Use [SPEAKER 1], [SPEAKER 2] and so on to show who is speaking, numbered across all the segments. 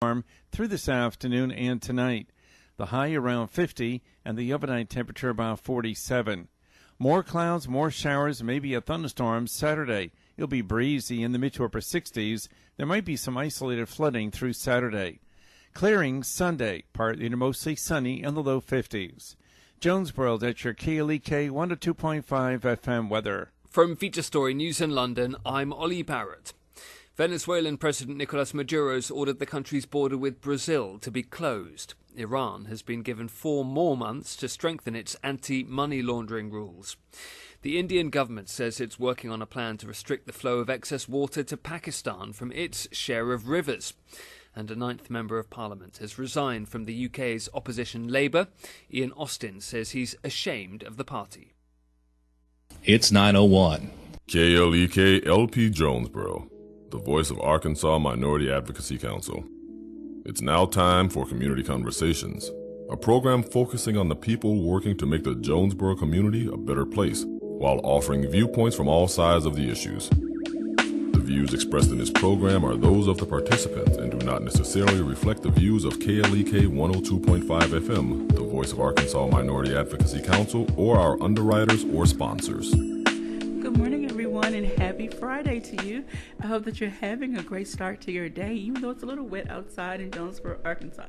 [SPEAKER 1] warm through this afternoon and tonight. The high around 50 and the overnight temperature about 47. More clouds, more showers, maybe a thunderstorm Saturday. It'll be breezy in the mid to upper 60s. There might be some isolated flooding through Saturday. Clearing Sunday, partly to mostly sunny in the low 50s. Jonesboro at your KLEK 102.5 FM weather.
[SPEAKER 2] From Feature Story News in London, I'm Ollie Barrett. Venezuelan President Nicolas Maduro's ordered the country's border with Brazil to be closed. Iran has been given 4 more months to strengthen its anti-money laundering rules. The Indian government says it's working on a plan to restrict the flow of excess water to Pakistan from its share of rivers. And a 9th Member of Parliament has resigned from the UK's opposition Labour. Ian Austin says he's ashamed of the party.
[SPEAKER 3] It's 9:01.
[SPEAKER 4] KLEK LP Jonesboro, the voice of Arkansas Minority Advocacy Council. It's now time for Community Conversations, a program focusing on the people working to make the Jonesboro community a better place, while offering viewpoints from all sides of the issues. The views expressed in this program are those of the participants and do not necessarily reflect the views of KLEK 102.5 FM, the voice of Arkansas Minority Advocacy Council, or our underwriters or sponsors.
[SPEAKER 5] Good morning, everyone, and happy Friday to you. I hope that you're having a great start to your day, even though it's a little wet outside in Jonesboro, Arkansas.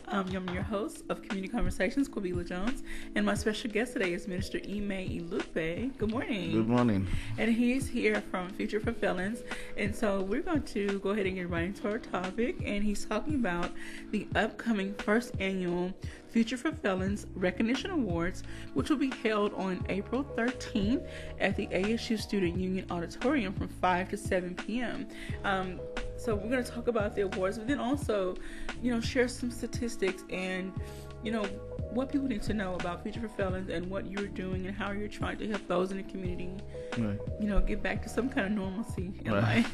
[SPEAKER 5] I'm your host of Community Conversations, Quabila Jones, and my special guest today is Minister Ime Ilupe. Good morning.
[SPEAKER 6] Good morning.
[SPEAKER 5] And he's here from Future for Felons, and so we're going to go ahead and get right into our topic, and he's talking about the upcoming first annual Future for Felons Recognition Awards, which will be held on April 13th at the ASU Student Union Auditorium from 5 to 7 p.m. So we're going to talk about the awards, but then also, share some statistics and, what people need to know about Future for Felons and what you're doing and how you're trying to help those in the community,
[SPEAKER 6] right.
[SPEAKER 5] Get back to some kind of normalcy in life.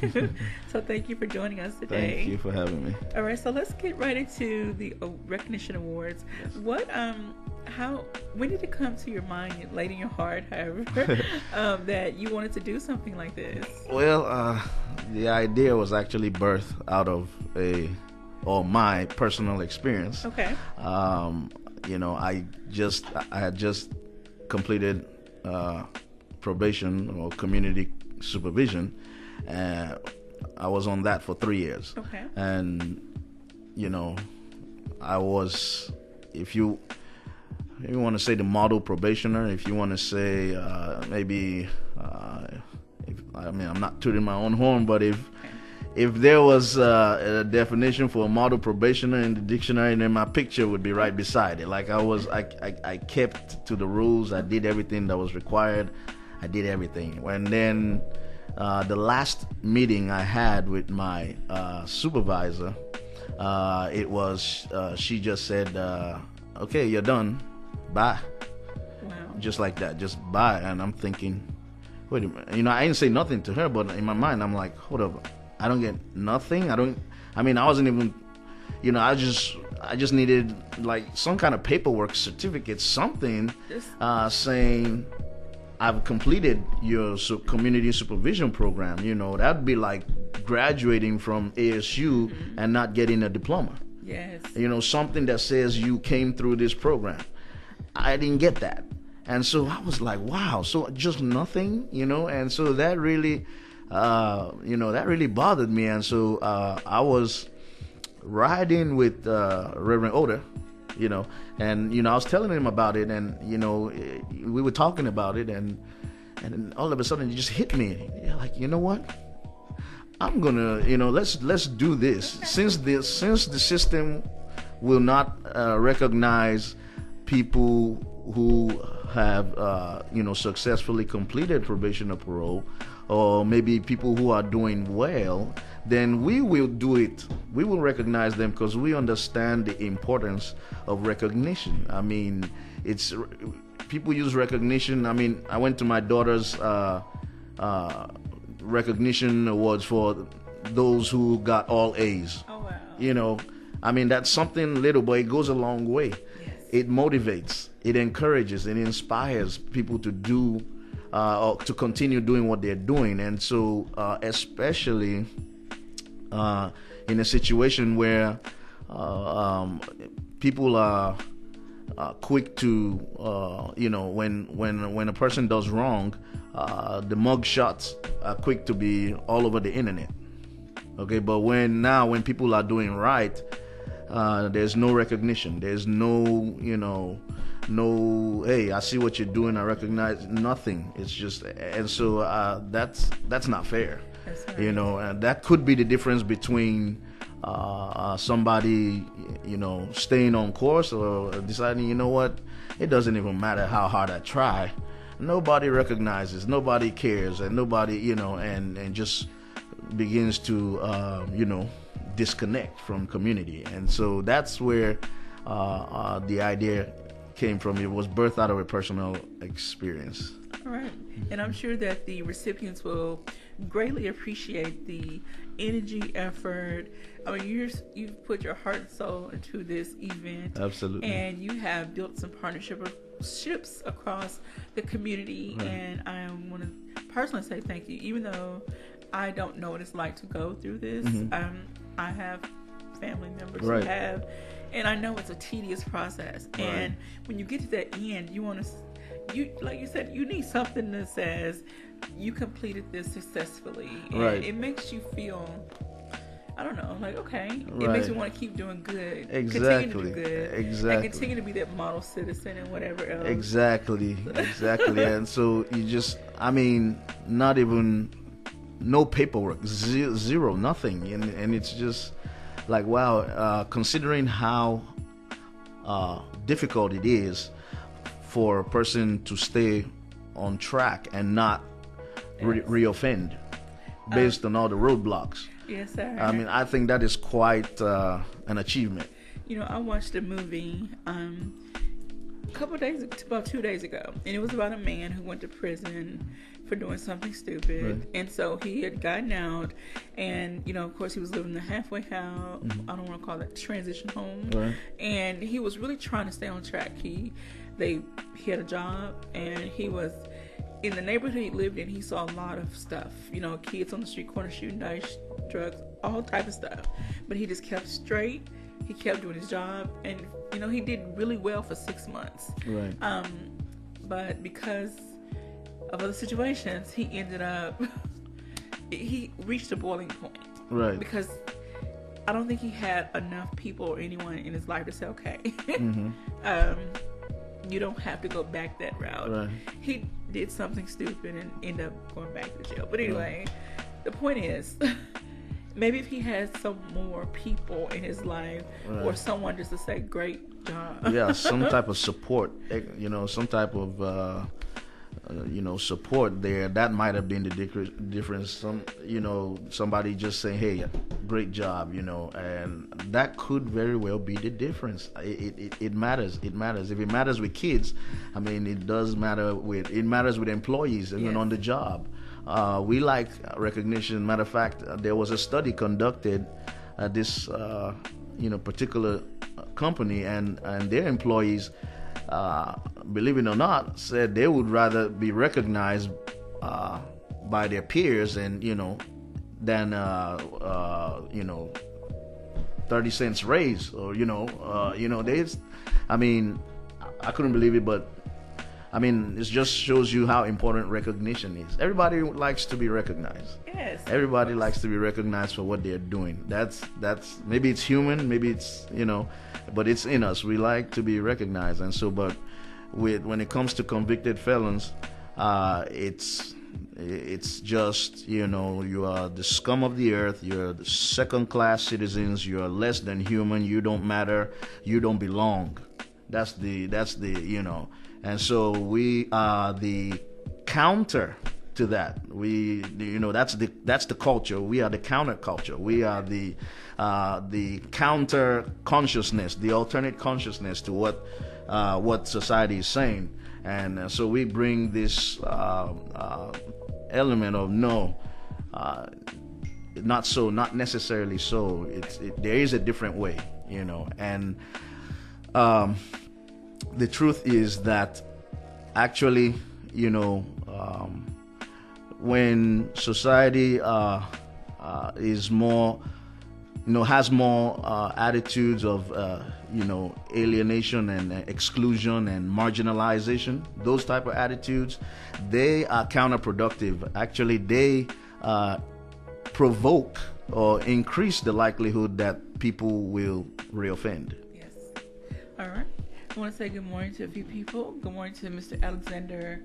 [SPEAKER 5] So thank you for joining us today.
[SPEAKER 6] Thank you for having me.
[SPEAKER 5] All right, so let's get right into the recognition awards. Yes. When did it come to your mind, late in your heart, however, that you wanted to do something like this?
[SPEAKER 6] Well, the idea was actually birthed out of my personal experience.
[SPEAKER 5] Okay.
[SPEAKER 6] I had just completed probation or community supervision, and I was on that for 3 years.
[SPEAKER 5] Okay.
[SPEAKER 6] And I was, if you want to say the model probationer, if you want to say I'm not tooting my own horn, but if there was a definition for a model probationer in the dictionary, then my picture would be right beside it. Like I kept to the rules. I did everything that was required. I did everything. And then the last meeting I had with my supervisor, she just said, "Okay, you're done. Bye."
[SPEAKER 5] Wow. Just
[SPEAKER 6] like that, just bye. And I'm thinking, wait a minute. I didn't say nothing to her, but in my mind, I'm like, hold up. I don't get nothing. I wasn't even, I just needed like some kind of paperwork certificate, something saying I've completed your community supervision program. That'd be like graduating from ASU and not getting a diploma.
[SPEAKER 5] Yes.
[SPEAKER 6] Something that says you came through this program. I didn't get that. And so I was like, wow, so just nothing, and so that really bothered me. And so I was riding with Reverend Oda, and I was telling him about it, and we were talking about it, and all of a sudden it just hit me. Like, you know what? I'm gonna, let's do this. Since the system will not recognize people who have successfully completed probation or parole, or maybe people who are doing well, then we will do it. We will recognize them because we understand the importance of recognition. I mean, people use recognition. I mean, I went to my daughter's recognition awards for those who got all A's.
[SPEAKER 5] Oh, wow.
[SPEAKER 6] I mean, that's something little, but it goes a long way.
[SPEAKER 5] Yes.
[SPEAKER 6] It motivates, it encourages, it inspires people to do or to continue doing what they're doing. And so especially in a situation where people are quick to, when a person does wrong, the mug shots are quick to be all over the internet. Okay, but when people are doing right, there's no recognition. There's no, hey, I see what you're doing. I recognize nothing. It's just, and so that's not fair.
[SPEAKER 5] That's right.
[SPEAKER 6] And that could be the difference between somebody, staying on course or deciding, you know what, it doesn't even matter how hard I try. Nobody recognizes, nobody cares, and nobody, and just begins to, disconnect from community. And so that's where the idea came from. It was birthed out of a personal experience.
[SPEAKER 5] All right. And I'm sure that the recipients will greatly appreciate the energy, effort. I mean, you've put your heart and soul into this event.
[SPEAKER 6] Absolutely.
[SPEAKER 5] And you have built some partnerships across the community.
[SPEAKER 6] Right.
[SPEAKER 5] And I want to personally say thank you. Even though I don't know what it's like to go through this, I have family members
[SPEAKER 6] Right.
[SPEAKER 5] who have, and I know it's a tedious process.
[SPEAKER 6] Right.
[SPEAKER 5] And when you get to that end, you want to, like you said, you need something that says you completed this successfully. And
[SPEAKER 6] Right.
[SPEAKER 5] it makes you feel, I don't know, like, okay. It
[SPEAKER 6] Right.
[SPEAKER 5] makes you want to keep doing good.
[SPEAKER 6] Exactly.
[SPEAKER 5] Continue to do good.
[SPEAKER 6] Exactly.
[SPEAKER 5] And continue to be that model citizen and whatever else.
[SPEAKER 6] Exactly. And so you just, not even, no paperwork, zero, nothing. And it's just like, wow, considering how difficult it is for a person to stay on track and not reoffend based on all the roadblocks.
[SPEAKER 5] Yes, sir.
[SPEAKER 6] I think that is quite an achievement.
[SPEAKER 5] I watched a movie about 2 days ago, and it was about a man who went to prison for doing something stupid.
[SPEAKER 6] Right.
[SPEAKER 5] And so he had gotten out, and of course he was living in the halfway house. I don't want to call it transition home.
[SPEAKER 6] Right.
[SPEAKER 5] And he was really trying to stay on track. He had a job, and he was in the neighborhood he lived in. He saw a lot of stuff, kids on the street corner shooting dice, drugs, all type of stuff. But he just kept straight. He kept doing his job, and he did really well for 6 months.
[SPEAKER 6] Right.
[SPEAKER 5] But because of other situations, he ended up he reached a boiling point.
[SPEAKER 6] Right.
[SPEAKER 5] Because I don't think he had enough people or anyone in his life to say, okay, you don't have to go back that route.
[SPEAKER 6] Right.
[SPEAKER 5] He did something stupid and ended up going back to jail. But anyway, the point is, maybe if he had some more people in his life, or someone just to say, great job.
[SPEAKER 6] Yeah, some type of support, some type of, support there, that might have been the difference. Somebody just saying, hey, great job, and that could very well be the difference. It matters. It matters. If it matters with kids, it does matter with employees, even on the job. We like recognition. Matter of fact, there was a study conducted at this particular company, and their employees, believe it or not, said they would rather be recognized by their peers and than 30 cents raise, or I couldn't believe it, but it just shows you how important recognition is. Everybody likes to be recognized.
[SPEAKER 5] Yes.
[SPEAKER 6] Everybody likes to be recognized for what they're doing. That's maybe it's human, maybe it's but it's in us. We like to be recognized, and so. But when it comes to convicted felons, it's just you are the scum of the earth. You're the second-class citizens. You are less than human. You don't matter. You don't belong. That's the And so we are the counter to that. That's the culture. We are the counter culture. We are the counter consciousness, the alternate consciousness to what society is saying. And so we bring this element of not so, not necessarily so. There is a different way, and the truth is that actually, when society is more has more attitudes of, alienation and exclusion and marginalization, those type of attitudes, they are counterproductive. Actually, they provoke or increase the likelihood that people will reoffend.
[SPEAKER 5] Yes. All right. I want to say good morning to a few people. Good morning to Mr. Alexander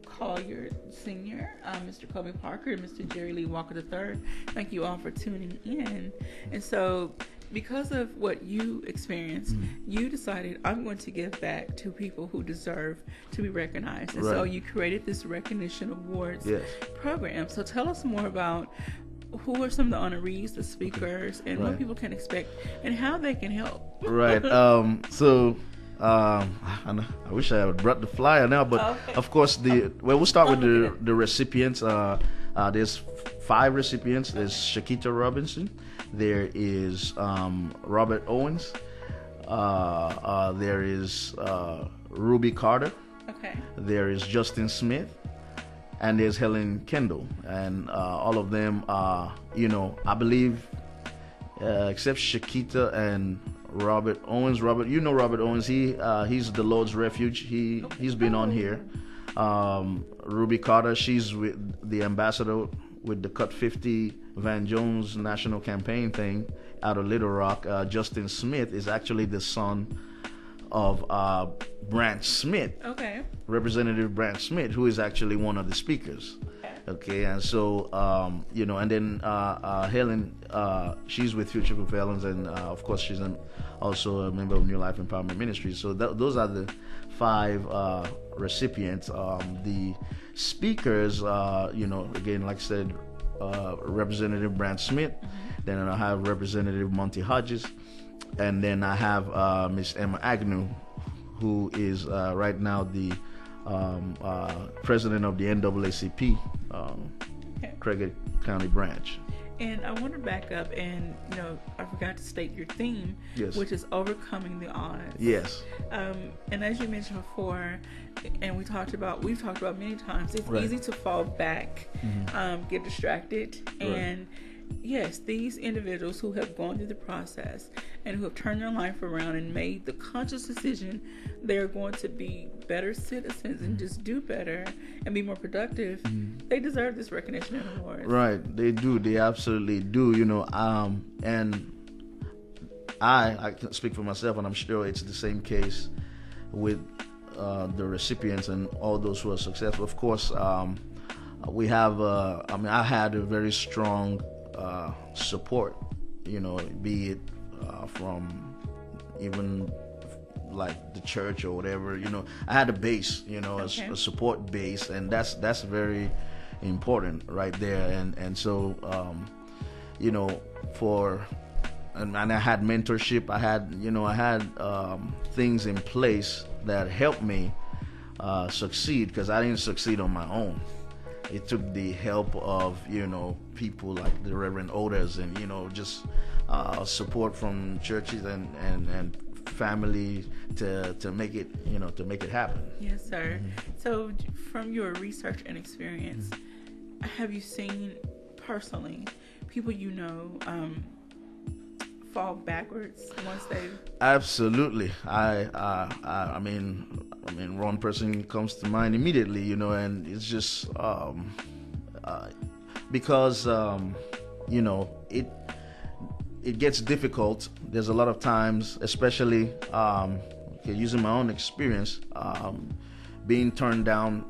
[SPEAKER 5] Collier Sr., Mr. Kobe Parker, and Mr. Jerry Lee Walker III. Thank you all for tuning in. And so, because of what you experienced, you decided, I'm going to give back to people who deserve to be recognized. And so you created this Recognition Awards program. So tell us more about who are some of the honorees, the speakers, and what people can expect and how they can help.
[SPEAKER 6] Right. I wish I had brought the flyer now, but of course we'll start with the recipients. There's 5 recipients. There's Shakita Robinson. There is Robert Owens. There is Ruby Carter.
[SPEAKER 5] Okay.
[SPEAKER 6] There is Justin Smith, and there's Helen Kendall, and all of them are, I believe, except Shakita and Robert Owens. Robert Owens. He's the Lord's Refuge. He's been on here. Ruby Carter, she's with the ambassador with the Cut 50 Van Jones National Campaign thing out of Little Rock. Justin Smith is actually the son of Branch Smith.
[SPEAKER 5] Okay.
[SPEAKER 6] Representative Branch Smith, who is actually one of the speakers. Okay, and so, and then Helen, she's with Future for Felons, and of course she's also a member of New Life Empowerment Ministries. So those are the 5 recipients. The speakers, again, like I said, Representative Branch Smith, then I have Representative Monty Hodges, and then I have Miss Emma Agnew, who is right now the president of the NAACP, Craighead County branch.
[SPEAKER 5] And I want to back up, and I forgot to state your theme, which is overcoming the odds.
[SPEAKER 6] Yes.
[SPEAKER 5] And as you mentioned before, and we've talked about many times, it's easy to fall back, get distracted, and yes, these individuals who have gone through the process and who have turned their life around and made the conscious decision they're going to be better citizens and just do better and be more productive, they deserve this recognition and award. Right,
[SPEAKER 6] they do. They absolutely do. And I can speak for myself, and I'm sure it's the same case with the recipients and all those who are successful. Of course, we have. I had a very strong support, be it from even like the church or whatever. I had a base, a support base, and that's very important right there. And so and I had mentorship. I had things in place that helped me succeed, because I didn't succeed on my own. It took the help of people like the Reverend Otis, and just support from churches and family to make it happen.
[SPEAKER 5] Yes, sir. So from your research and experience, have you seen personally people fall backwards once they?
[SPEAKER 6] Absolutely. I mean, one person comes to mind immediately, and it's just because it gets difficult. There's a lot of times, especially using my own experience, being turned down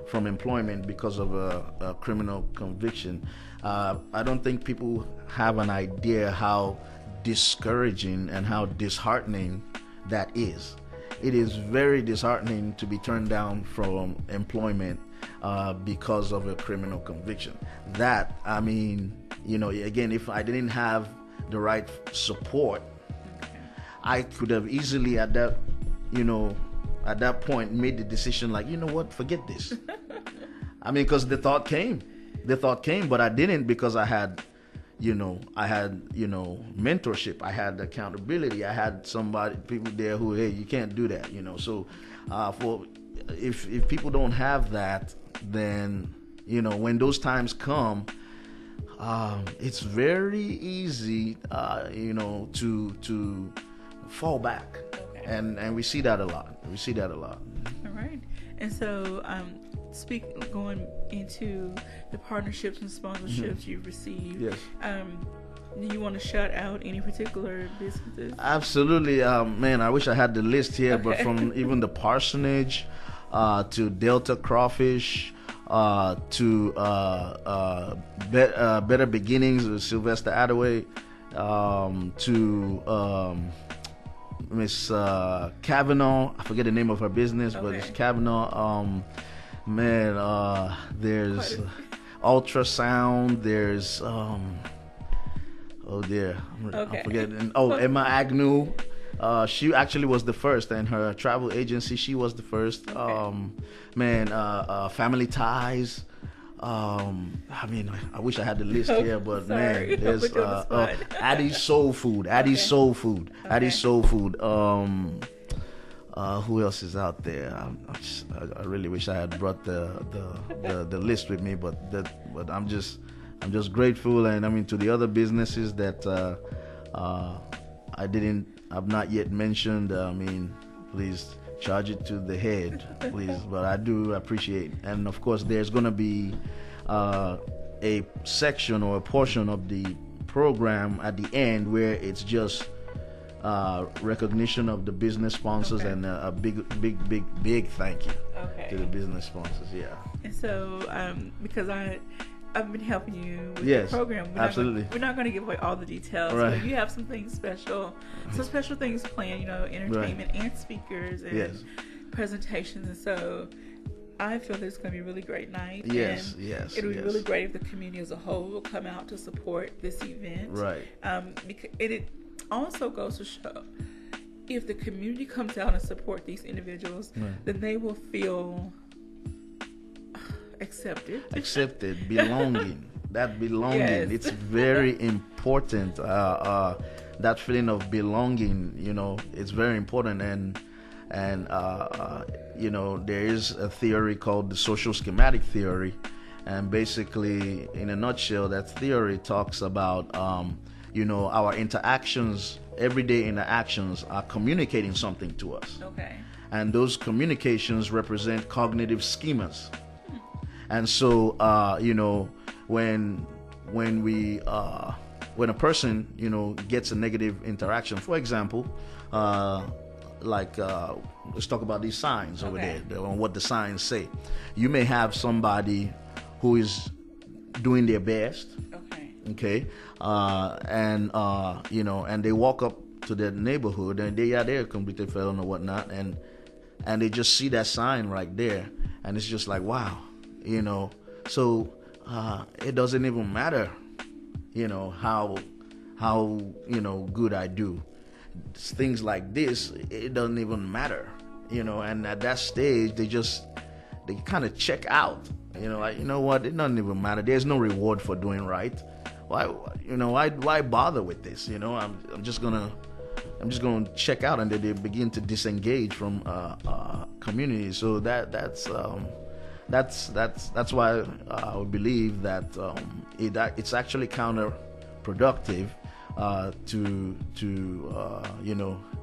[SPEAKER 6] from employment because of a criminal conviction. I don't think people have an idea how discouraging and how disheartening that is. It is very disheartening to be turned down from employment because of a criminal conviction. That, again, if I didn't have the right support, I could have easily at that point made the decision like, forget this. Because the thought came, but I didn't, because I had mentorship, I had accountability, I had people there who, hey, you can't do that, So, if people don't have that, then when those times come, it's very easy, to fall back, and we see that a lot.
[SPEAKER 5] All right. And so, going into the partnerships and sponsorships you've received.
[SPEAKER 6] Yes.
[SPEAKER 5] Do you want to shout out any particular businesses?
[SPEAKER 6] Absolutely, man. I wish I had the list here, but
[SPEAKER 5] Okay.
[SPEAKER 6] from even the Parsonage to Delta Crawfish to Better Beginnings with Sylvester Attaway to Miss Kavanaugh. I forget the name of her business, but it's
[SPEAKER 5] Okay.
[SPEAKER 6] Kavanaugh. There's ultrasound. There's oh dear,
[SPEAKER 5] Okay.
[SPEAKER 6] I'm forgetting. Oh, Emma Agnew. She actually was the first, and her travel agency, she was the first. Family Ties. I wish I had the list
[SPEAKER 5] Oh,
[SPEAKER 6] here, but
[SPEAKER 5] sorry.
[SPEAKER 6] man, there's
[SPEAKER 5] Put you on the spot.
[SPEAKER 6] Addie's Soul Food. Addie's Soul Food. Addie's Soul Food. Who else is out there? I really wish I had brought the list with me, but I'm just grateful, and to the other businesses that I've not yet mentioned. Please charge it to the head, please. But I do appreciate, and of course, there's gonna be a section or a portion of the program at the end where it's just recognition of the business sponsors and a big thank you to the business sponsors. Yeah.
[SPEAKER 5] And so, because I've been helping you with
[SPEAKER 6] Yes,
[SPEAKER 5] the program.
[SPEAKER 6] absolutely.
[SPEAKER 5] We're not going to give away all the details,
[SPEAKER 6] Right.
[SPEAKER 5] but you have some special things planned, entertainment and speakers and
[SPEAKER 6] Yes.
[SPEAKER 5] presentations. And so I feel that it's going to be a really great night.
[SPEAKER 6] Yes,
[SPEAKER 5] and
[SPEAKER 6] yes,
[SPEAKER 5] It'll be
[SPEAKER 6] yes.
[SPEAKER 5] really great if the community as a whole will come out to support this event.
[SPEAKER 6] Right.
[SPEAKER 5] Because it also goes to show, if the community comes out and support these individuals, then they will feel accepted, belonging. That belonging, Yes.
[SPEAKER 6] it's very important. That feeling of belonging, it's very important. And there is a theory called the social schematic theory, and basically, in a nutshell, that theory talks about our interactions, everyday interactions, are communicating something to us.
[SPEAKER 5] Okay.
[SPEAKER 6] And those communications represent cognitive schemas. And so, when a person, gets a negative interaction, for example, let's talk about these signs over there, on what the signs say. You may have somebody who is doing their best, okay, and they walk up to their neighborhood, and they're a convicted felon or whatnot, and they just see that sign right there, and it's just like, wow. So it doesn't even matter, how good I do. Things like this, it doesn't even matter, and at that stage, they kind of check out, like, what, it doesn't even matter. There's no reward for doing right. Why bother with this? I'm just gonna check out, and then they begin to disengage from community. So that's why I would believe that it's actually counterproductive to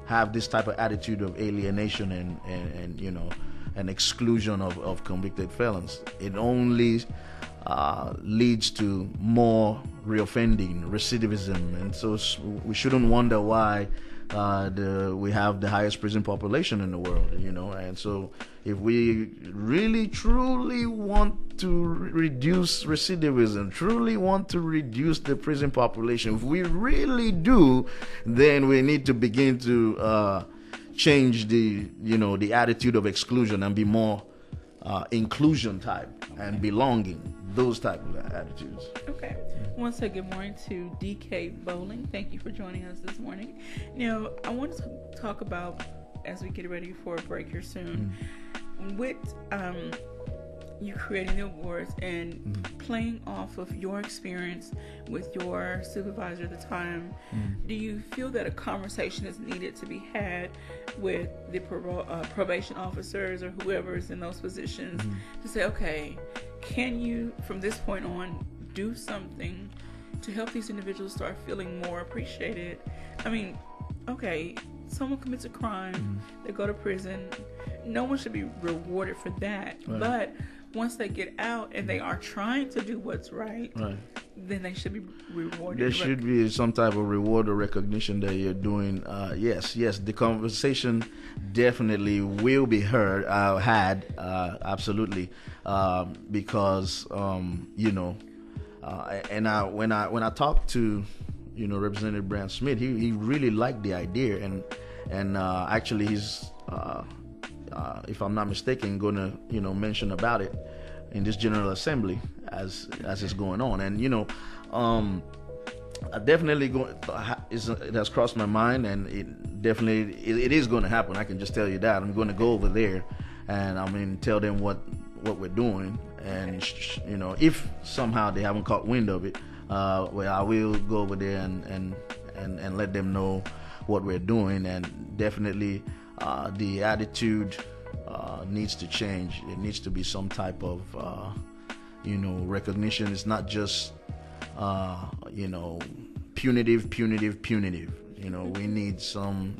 [SPEAKER 6] have this type of attitude of alienation and exclusion of convicted felons. It only leads to more reoffending, recidivism, and so we shouldn't wonder why we have the highest prison population in the world, and so if we really truly want to reduce recidivism, truly want to reduce the prison population, if we really do, then we need to begin to change the attitude of exclusion and be more inclusion type and belonging, those type of attitudes.
[SPEAKER 5] Okay. I want to say good morning to DK Bowling. Thank you for joining us this morning. I want to talk about, as we get ready for a break here soon, with you creating the awards and playing off of your experience with your supervisor at the time, do you feel that a conversation is needed to be had with the probation officers or whoever is in those positions to say, okay, can you, from this point on, do something to help these individuals start feeling more appreciated. I mean, okay, someone commits a crime, they go to prison. No one should be rewarded for that. Right. But once they get out and they are trying to do what's right, then they should be rewarded.
[SPEAKER 6] There should be some type of reward or recognition that you're doing. Yes, the conversation definitely will be had, absolutely, because and when I talked to Representative Brand Smith, he really liked the idea, and actually he's if I'm not mistaken, going to mention about it in this General Assembly as it's going on. And I definitely it has crossed my mind, and it is going to happen. I can just tell you that. I'm going to go over there, and tell them what we're doing, and if somehow they haven't caught wind of it, well, I will go over there and let them know what we're doing. And definitely the attitude needs to change. It needs to be some type of recognition. It's not just punitive. We need some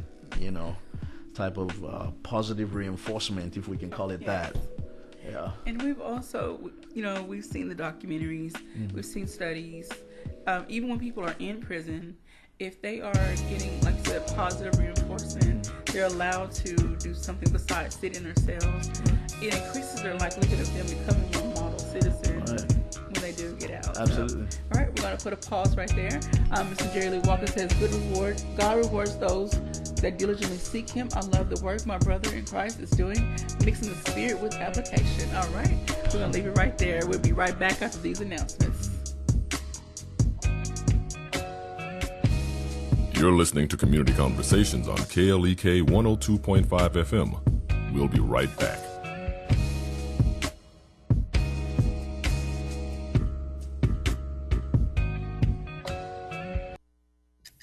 [SPEAKER 6] type of positive reinforcement, if we can call it that. Yeah.
[SPEAKER 5] And we've also, we've seen the documentaries, we've seen studies. Even when people are in prison, if they are getting, like you said, positive reinforcement, they're allowed to do something besides sit in their cells. It increases their likelihood of them becoming a model citizen when they do get out.
[SPEAKER 6] Absolutely.
[SPEAKER 5] So, all right, we're going to put a pause right there. Mr. Jerry Lee Walker says, God rewards those that diligently seek Him. I love the work my brother in Christ is doing, mixing the spirit with application. All right, we're going to leave it right there. We'll be right back after these announcements.
[SPEAKER 4] You're listening to Community Conversations on KLEK 102.5 FM. We'll be right back.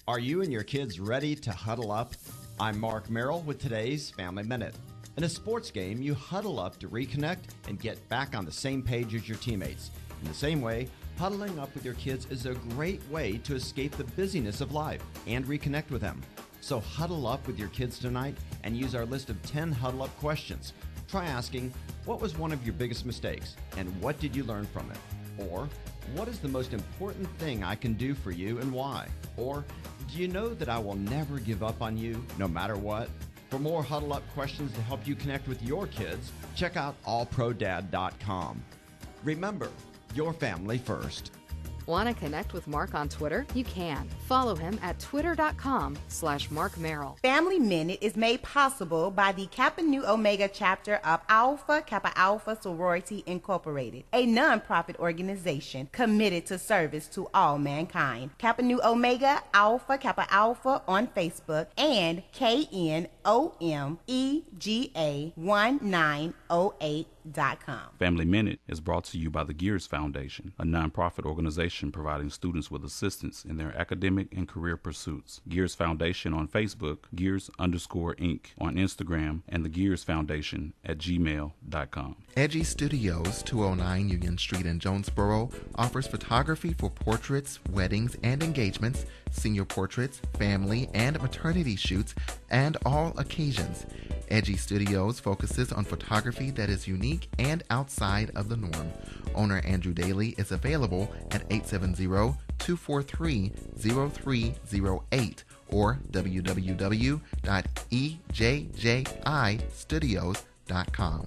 [SPEAKER 7] Are you and your kids ready to huddle up? I'm Mark Merrill with today's Family Minute. In a sports game, you huddle up to reconnect and get back on the same page as your teammates. In the same way, huddling up with your kids is a great way to escape the busyness of life and reconnect with them. So huddle up with your kids tonight and use our list of 10 huddle up questions. Try asking, what was one of your biggest mistakes and what did you learn from it? Or, what is the most important thing I can do for you and why? Or, do you know that I will never give up on you no matter what? For more huddle up questions to help you connect with your kids, check out allprodad.com. Remember, your family first.
[SPEAKER 8] Want to connect with Mark on Twitter? You can. Follow him at twitter.com/Mark Merrill.
[SPEAKER 9] Family Minute is made possible by the Kappa Nu Omega chapter of Alpha Kappa Alpha Sorority Incorporated, a non-profit organization committed to service to all mankind. Kappa Nu Omega Alpha Kappa Alpha on Facebook and KNOMEGA1908.com.
[SPEAKER 10] Family Minute is brought to you by the Gears Foundation, a non-profit organization providing students with assistance in their academic and career pursuits. Gears Foundation on Facebook, Gears_Inc. on Instagram, and the Gears Foundation at gmail.com.
[SPEAKER 11] Edgy Studios, 209 Union Street in Jonesboro, offers photography for portraits, weddings, and engagements, senior portraits, family and maternity shoots, and all occasions. Edgy Studios focuses on photography that is unique and outside of the norm. Owner Andrew Daly is available at 870-243-0308 or www.ejjistudios.com.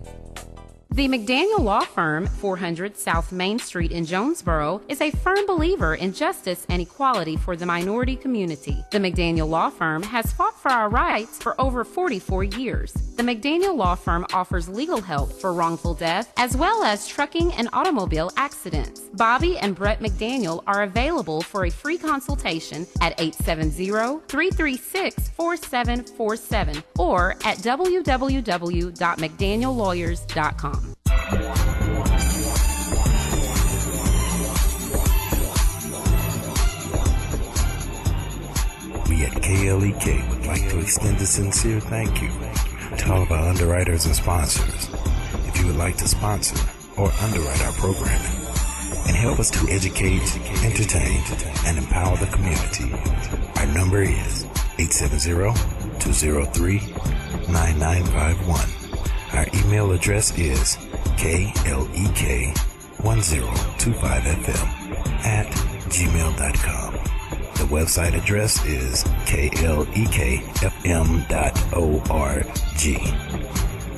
[SPEAKER 12] The McDaniel Law Firm, 400 South Main Street in Jonesboro, is a firm believer in justice and equality for the minority community. The McDaniel Law Firm has fought for our rights for over 44 years. The McDaniel Law Firm offers legal help for wrongful death as well as trucking and automobile accidents. Bobby and Brett McDaniel are available for a free consultation at 870-336-4747 or at www.mcdaniellawyers.com.
[SPEAKER 13] We at KLEK would like to extend a sincere thank you to all of our underwriters and sponsors. If you would like to sponsor or underwrite our programming, and help us to educate, entertain, and empower the community. Our number is 870-203-9951. Our email address is klek1025fm@gmail.com. The website address is klekfm.org.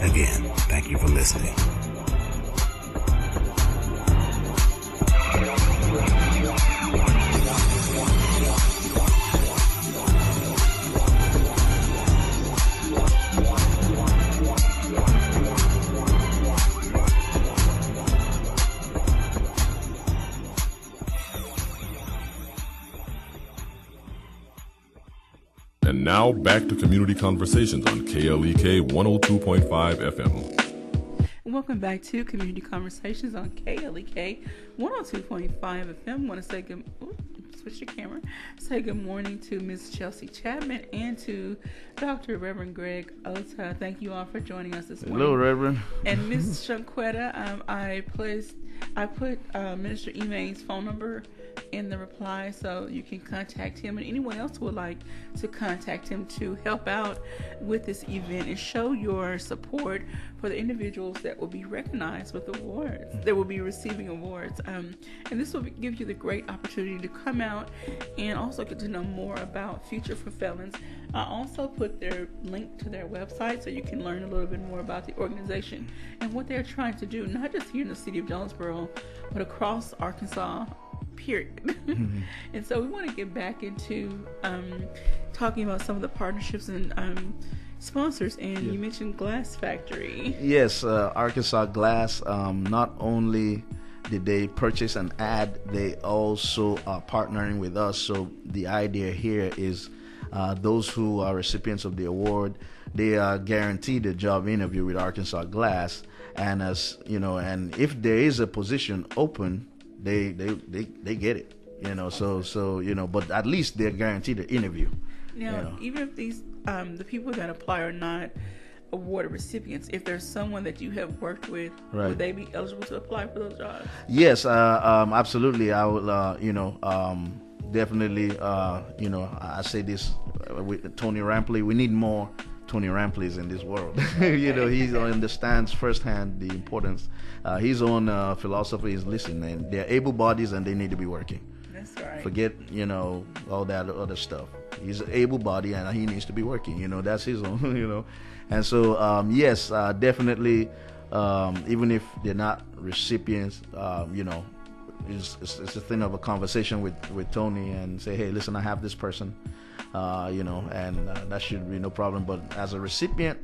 [SPEAKER 13] Again, thank you for listening.
[SPEAKER 4] And now back to Community Conversations on KLEK 102.5 FM.
[SPEAKER 5] Welcome back to Community Conversations on KLEK 102.5 FM. Want to say switch your camera. Say good morning to Ms. Chelsea Chapman and to Dr. Reverend Greg Ota. Thank you all for joining us this morning.
[SPEAKER 6] Hello, Reverend.
[SPEAKER 5] And Ms. Shanquetta, I put Minister Emaine's phone number in the reply so you can contact him, and anyone else who would like to contact him to help out with this event and show your support for the individuals that will be recognized with awards, that will be receiving awards. And this will give you the great opportunity to come out and also get to know more about Future for Felons. I also put their link to their website so you can learn a little bit more about the organization and what they're trying to do, not just here in the city of Jonesboro, but across Arkansas, period. Mm-hmm. And so we want to get back into talking about some of the partnerships and sponsors, and you mentioned Glass Factory.
[SPEAKER 6] Yes, Arkansas Glass. Not only did they purchase an ad, they also are partnering with us. So the idea here is those who are recipients of the award, they are guaranteed a job interview with Arkansas Glass, and as you know, and if there is a position open, they get it, so but at least they're guaranteed an interview.
[SPEAKER 5] Now, even if these the people that apply are not award recipients, if there's someone that you have worked with, would they be eligible to apply for those jobs? Yes,
[SPEAKER 6] absolutely. I will, definitely, I say this with Tony Rampley, we need more Tony Rampleys in this world. He understands firsthand the importance. His own philosophy is, listen, man, they're able bodies and they need to be working.
[SPEAKER 5] That's right.
[SPEAKER 6] Forget, all that other stuff. He's an able body and he needs to be working. That's his own, And so, yes, definitely, even if they're not recipients, it's a thing of a conversation with Tony and say, hey, listen, I have this person, and that should be no problem. But as a recipient,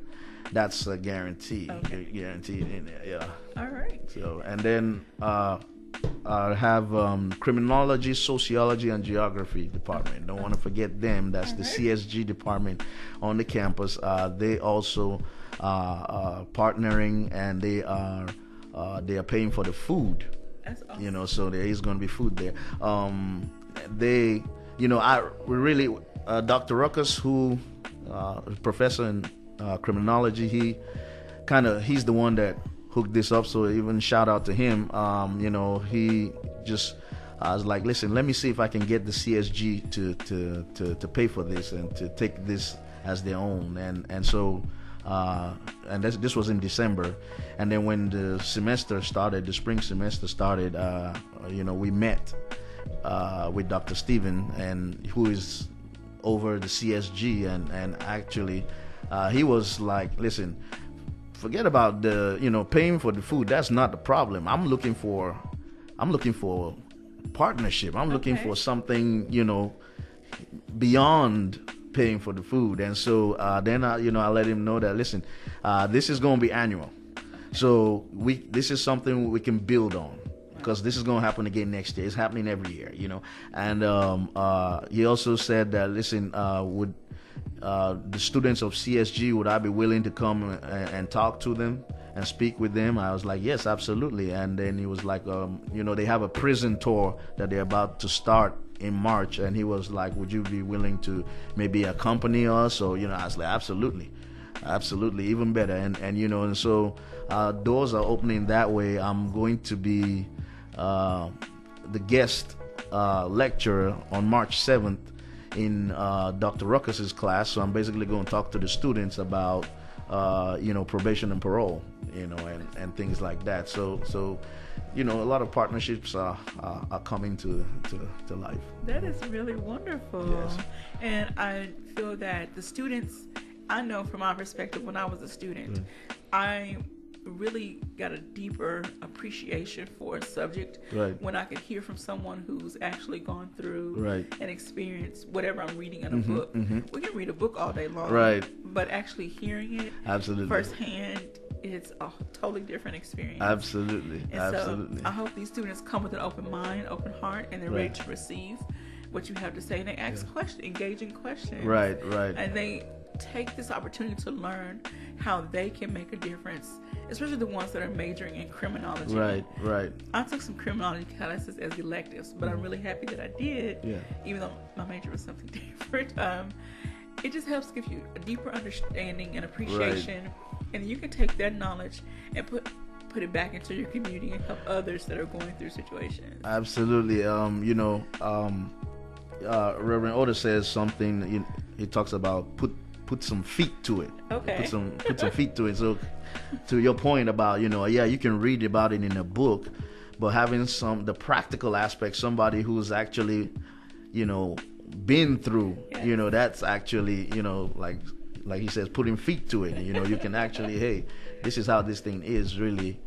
[SPEAKER 6] that's a guarantee.
[SPEAKER 5] Okay.
[SPEAKER 6] Guaranteed in there, yeah.
[SPEAKER 5] All right.
[SPEAKER 6] So, and then I have criminology, sociology, and geography department. Don't want to forget them. That's the CSG department on the campus. They also are partnering, and they are paying for the food.
[SPEAKER 5] That's awesome.
[SPEAKER 6] So there is going to be food there. Dr. Ruckus, who professor in criminology, he's the one that hooked this up. So even shout out to him. He just I was like, listen, let me see if I can get the CSG to pay for this and to take this as their own. And so this was in December. And then when the semester started, the spring semester started, we met with Dr. Steven, and who is over the CSG, and actually he was like, listen, forget about the paying for the food. That's not the problem. I'm looking for partnership. I'm looking for something beyond paying for the food. And so then I let him know that, listen, this is going to be annual, so this is something we can build on, because this is going to happen again next year. It's happening every year, and he also said that, listen, would the students of CSG, would I be willing to come and talk to them and speak with them? I was like, yes, absolutely. And then he was like, they have a prison tour that they're about to start in March, and he was like, would you be willing to maybe accompany us? Or I was like, absolutely, even better. And so doors are opening that way. I'm going to be the guest lecturer on March 7th in Dr. Ruckus's class. So I'm basically going to talk to the students about probation and parole, and things like that. So a lot of partnerships are coming to life.
[SPEAKER 5] That is really wonderful.
[SPEAKER 6] Yes.
[SPEAKER 5] And I feel that the students, I know from my perspective, when I was a student, I really got a deeper appreciation for a subject when I could hear from someone who's actually gone through and experienced whatever I'm reading in a book. We can read a book all day long, but actually hearing it firsthand, it's a totally different experience.
[SPEAKER 6] Absolutely.
[SPEAKER 5] So I hope these students come with an open mind, open heart, and they're ready to receive what you have to say. And they ask questions, engaging questions.
[SPEAKER 6] Right.
[SPEAKER 5] And they take this opportunity to learn how they can make a difference, especially the ones that are majoring in criminology.
[SPEAKER 6] Right.
[SPEAKER 5] I took some criminology classes as electives, but I'm really happy that I did, even though my major was something different. It just helps give you a deeper understanding and appreciation, and you can take that knowledge and put it back into your community and help others that are going through situations.
[SPEAKER 6] Absolutely. Reverend Oda says something. He talks about put some feet to it.
[SPEAKER 5] Okay.
[SPEAKER 6] Put some feet to it. So, to your point about you can read about it in a book, but having the practical aspect, somebody who's actually, been through, that's actually, like he says, putting feet to it. You can actually, hey, this is how this thing is really,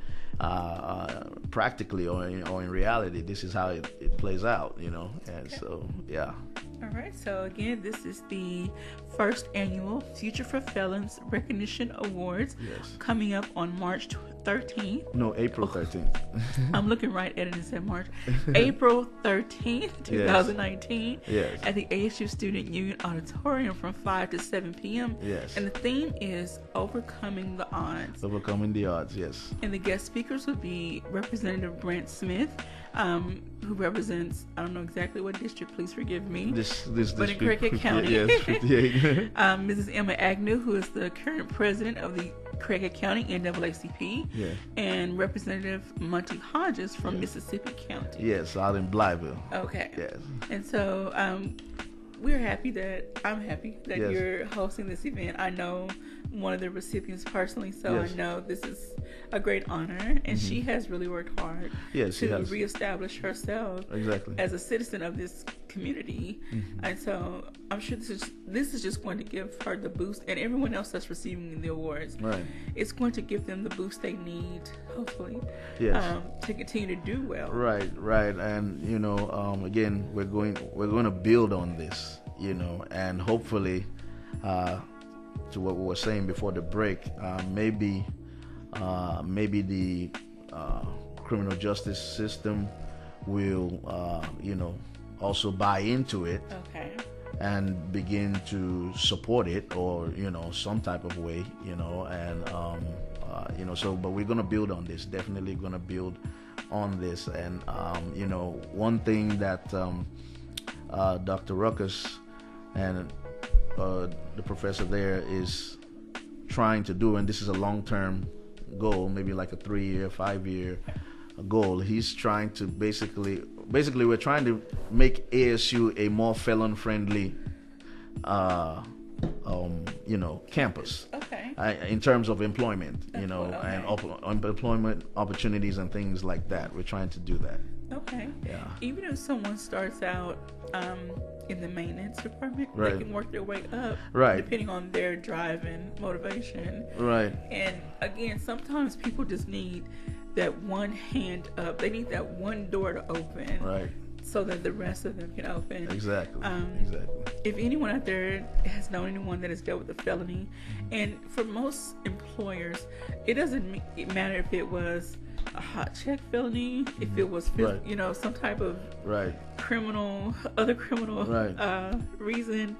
[SPEAKER 6] practically or in reality. This is how it plays out. And so yeah.
[SPEAKER 5] All right, so again, this is the first annual Future for Felons Recognition Awards coming up on March 13th.
[SPEAKER 6] No, April 13th.
[SPEAKER 5] I'm looking right at it and said March. April 13th, 2019 at the ASU Student Union Auditorium from 5 to 7 p.m.
[SPEAKER 6] Yes.
[SPEAKER 5] And the theme is Overcoming the Odds.
[SPEAKER 6] Overcoming the Odds, yes.
[SPEAKER 5] And the guest speakers would be Representative Brent Smith, who represents, I don't know exactly what district, please forgive me.
[SPEAKER 6] This
[SPEAKER 5] but in Craighead County.
[SPEAKER 6] Yes, 58.
[SPEAKER 5] Mrs. Emma Agnew, who is the current president of the Craighead County NAACP, and Representative Monty Hodges from Mississippi County.
[SPEAKER 6] Yes, out in Blytheville.
[SPEAKER 5] Okay.
[SPEAKER 6] Yes.
[SPEAKER 5] And so I'm happy that you're hosting this event. I know one of the recipients personally, so I know this is a great honor, and she has really worked hard to reestablish herself as a citizen of this community. And so I'm sure this is just going to give her the boost, and everyone else that's receiving the awards. It's going to give them the boost they need, hopefully, to continue to do well.
[SPEAKER 6] Right. And again, we're going to build on this, and hopefully, to what we were saying before the break, maybe the criminal justice system will, also buy into it and begin to support it, or some type of way, but we're gonna build on this. Definitely gonna build on this, and one thing that Dr. Ruckus and the professor there is trying to do, and this is a long-term goal, maybe like a 3-year, 5-year goal. He's trying to basically we're trying to make ASU a more felon-friendly campus. In terms of employment, and employment opportunities and things like that. We're trying to do that.
[SPEAKER 5] Even if someone starts out in the maintenance department, they can work their way up, depending on their drive and motivation. And again, sometimes people just need that one hand up. They need that one door to open, so that the rest of them can open.
[SPEAKER 6] Exactly.
[SPEAKER 5] If anyone out there has known anyone that has dealt with a felony, and for most employers, it doesn't matter if it was a hot check felony, if it was some type of criminal reason,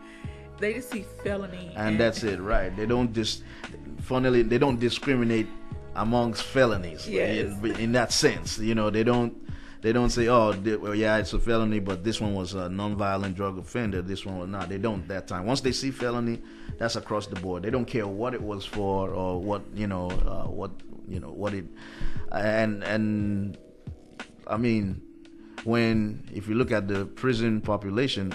[SPEAKER 5] they just see felony
[SPEAKER 6] and that's it. They don't they don't discriminate amongst felonies in that sense. They don't say, it's a felony, but this one was a non-violent drug offender, this one was not. They don't that time. Once they see felony, that's across the board. They don't care what it was for or what it. And I mean, when if you look at the prison population,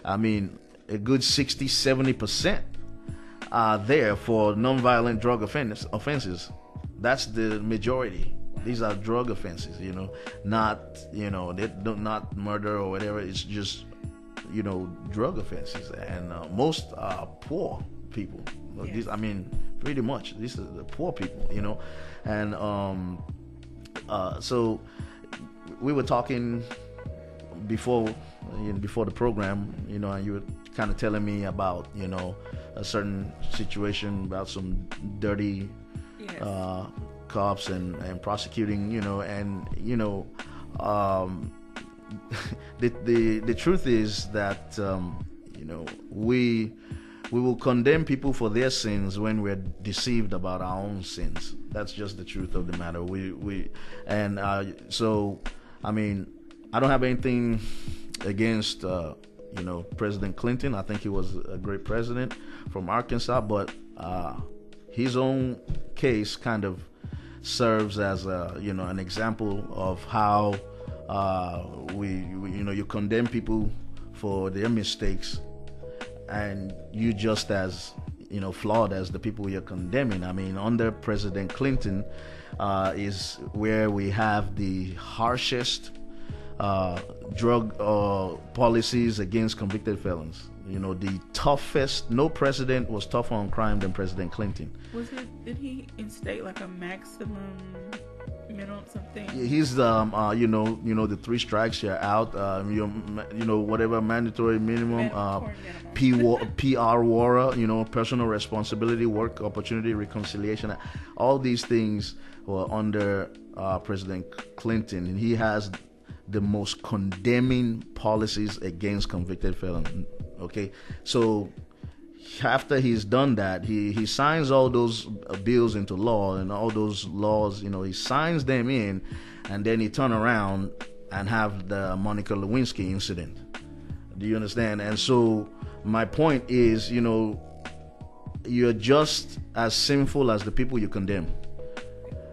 [SPEAKER 6] I mean, a good 60-70% are there for nonviolent drug offenses. That's the majority. These are drug offenses, not, they don't, not murder or whatever. It's just, drug offenses. And most are poor people. Yes. These, I mean, pretty much, these are the poor people, And so we were talking before the program, and you were kind of telling me about, a certain situation about some dirty cops and prosecuting, the truth is that we will condemn people for their sins when we're deceived about our own sins. That's just the truth of the matter. So I mean, I don't have anything against President Clinton. I think he was a great president from Arkansas, but his own case kind of serves as an example of how you condemn people for their mistakes, and you just as flawed as the people you're condemning. I mean, under President Clinton is where we have the harshest drug policies against convicted felons. The toughest. No president was tougher on crime than President Clinton.
[SPEAKER 5] Did he instate like a maximum minimum something?
[SPEAKER 6] He's the 3 strikes you're out. Whatever mandatory minimum. PR WARA. Personal responsibility, work opportunity, reconciliation. All these things were under President Clinton, and he has the most condemning policies against convicted felons. Okay, so after he's done that, he signs all those bills into law, and all those laws, he signs them in, and then he turn around and have the Monica Lewinsky incident. Do you understand? And so my point is, you're just as sinful as the people you condemn.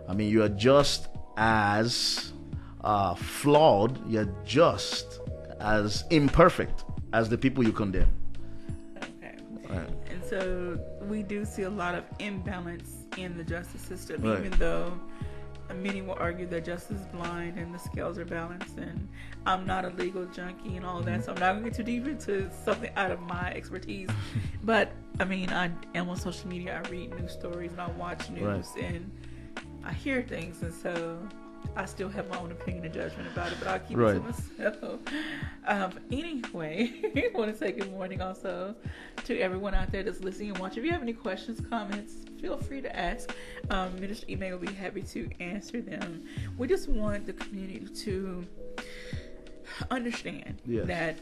[SPEAKER 6] I mean, you are just as flawed, you're just as imperfect as the people you condemn.
[SPEAKER 5] Okay. Right. And so we do see a lot of imbalance in the justice system, right, even though many will argue that justice is blind and the scales are balanced. And I'm not a legal junkie and all of that, so I'm not going to get too deep into something out of my expertise. But I mean, I am on social media, I read news stories and I watch news, right, and I hear things, and so I still have my own opinion and judgment about it, but I'll keep it to myself. Anyway, I want to say good morning also to everyone out there that's listening and watching. If you have any questions, comments, feel free to ask. Minister Email will be happy to answer them. We just want the community to understand that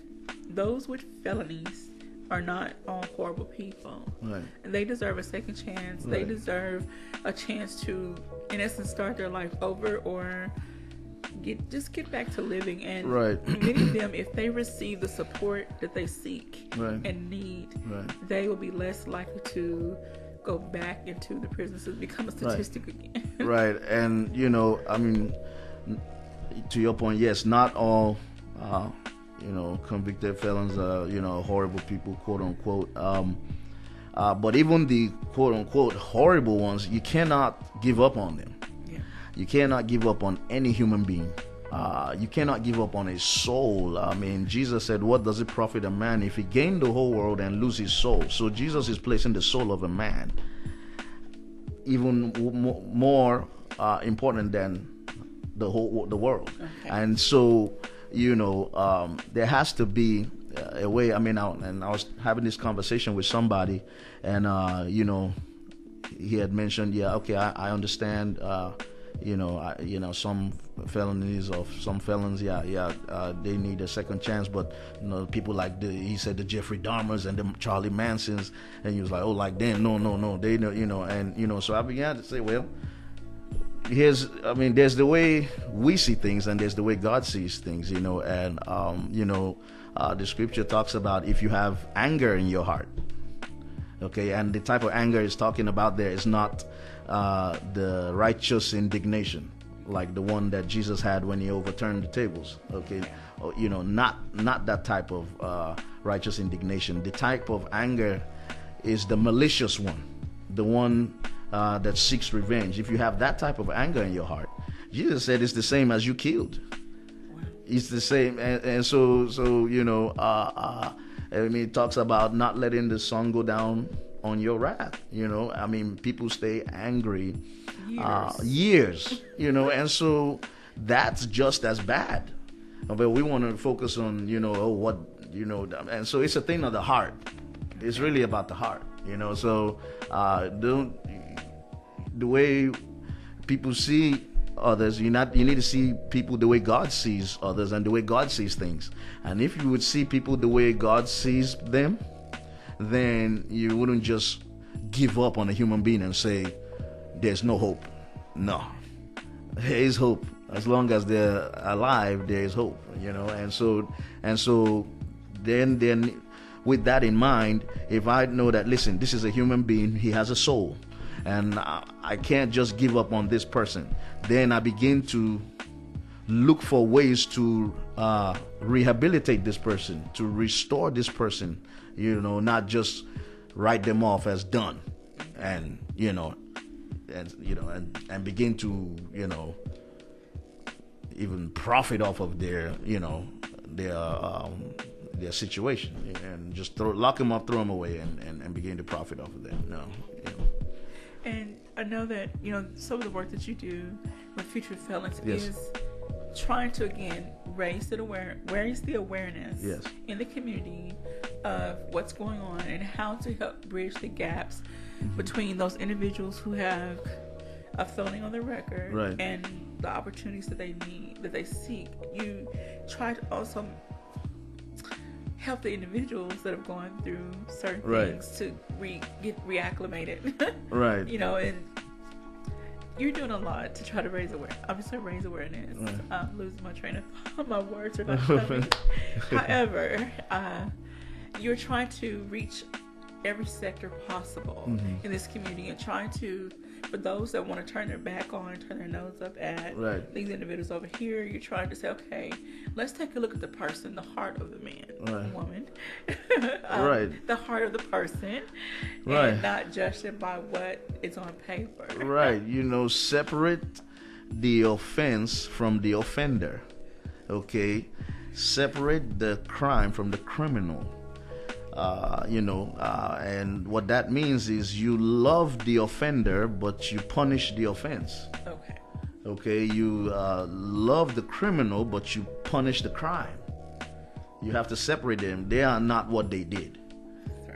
[SPEAKER 5] those with felonies are not all horrible people. Right. And they deserve a second chance. Right. They deserve a chance to, in essence, start their life over or get back to living. And many of them, if they receive the support that they seek and need, they will be less likely to go back into the prisons and become a statistic again.
[SPEAKER 6] Right. And, I mean, to your point, yes, not all convicted felons are, horrible people, quote unquote. But even the quote unquote horrible ones, you cannot give up on them. Yeah. You cannot give up on any human being. You cannot give up on a soul. I mean, Jesus said, what does it profit a man if he gain the whole world and lose his soul? So Jesus is placing the soul of a man even more important than the world. Okay. And so, there has to be a way. I mean, I was having this conversation with somebody, and he had mentioned, I understand, some felonies or some felons, they need a second chance, but people like he said the Jeffrey Dahmers and the Charlie Mansons, and he was like, oh, like them, no, they know, and so I began to say, well, there's the way we see things and there's the way God sees things, and the scripture talks about if you have anger in your heart, okay, and the type of anger is talking about there is not the righteous indignation. like the one that Jesus had when he overturned the tables. Okay, not that type of righteous indignation. The type of anger is the malicious one, the one that seeks revenge. If you have that type of anger in your heart, Jesus said it's the same as you killed. It's the same, and so I mean, it talks about not letting the sun go down on your wrath. I mean, people stay angry years. And so that's just as bad. But we want to focus on and so it's a thing of the heart. It's really about the heart. So the way people see others, you need to see people the way God sees others and the way God sees things. And if you would see people the way God sees them, then you wouldn't just give up on a human being and say there's no hope. No, there is hope. As long as they're alive, there is hope. And so then with that in mind, if I know that, listen, this is a human being, he has a soul, and I can't just give up on this person, then I begin to look for ways to rehabilitate this person, to restore this person, not just write them off as done, and begin to even profit off of their situation, and just lock them up, throw them away, and begin to profit off of them. No.
[SPEAKER 5] And I know that some of the work that you do with Future Felons
[SPEAKER 6] Yes.
[SPEAKER 5] is trying to again raise the awareness
[SPEAKER 6] Yes.
[SPEAKER 5] in the community of what's going on and how to help bridge the gaps between those individuals who have a felony on their record,
[SPEAKER 6] Right.
[SPEAKER 5] and the opportunities that they need, that they seek. You try to also help the individuals that have gone through certain
[SPEAKER 6] Right.
[SPEAKER 5] things to get reacclimated.
[SPEAKER 6] Right.
[SPEAKER 5] And you're doing a lot to try to raise awareness. Obviously, raise awareness.
[SPEAKER 6] Right.
[SPEAKER 5] I'm losing my train of thought. My words are not coming. However, you're trying to reach every sector possible in this community, and trying to, for those that want to turn their back on, turn their nose up at
[SPEAKER 6] Right.
[SPEAKER 5] these individuals over here, you're trying to say, okay, let's take a look at the person, the heart of the man,
[SPEAKER 6] Right.
[SPEAKER 5] woman,
[SPEAKER 6] Right.
[SPEAKER 5] the heart of the person,
[SPEAKER 6] Right.
[SPEAKER 5] and not judge them by what is on paper.
[SPEAKER 6] Right. Separate the offense from the offender. Okay? Separate the crime from the criminal. And what that means is you love the offender, but you punish the offense.
[SPEAKER 5] Okay.
[SPEAKER 6] Okay? You love the criminal, but you punish the crime. You have to separate them. They are not what they did.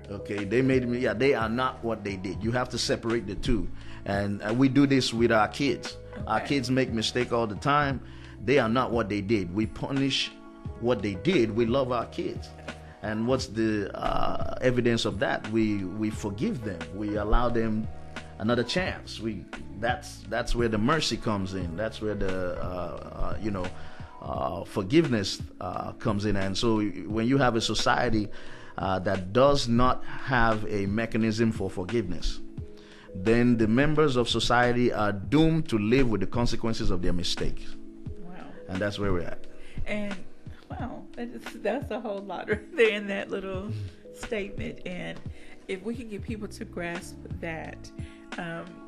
[SPEAKER 6] Okay, they are not what they did. You have to separate the two. And we do this with our kids. Okay. Our kids make mistakes all the time. They are not what they did. We punish what they did. We love our kids. And what's the evidence of that? We forgive them. We allow them another chance. That's where the mercy comes in. That's where the forgiveness comes in. And so when you have a society that does not have a mechanism for forgiveness, then the members of society are doomed to live with the consequences of their mistakes.
[SPEAKER 5] Wow.
[SPEAKER 6] And that's where we're at.
[SPEAKER 5] And wow, that's a whole lot right there in that little statement. And if we can get people to grasp that,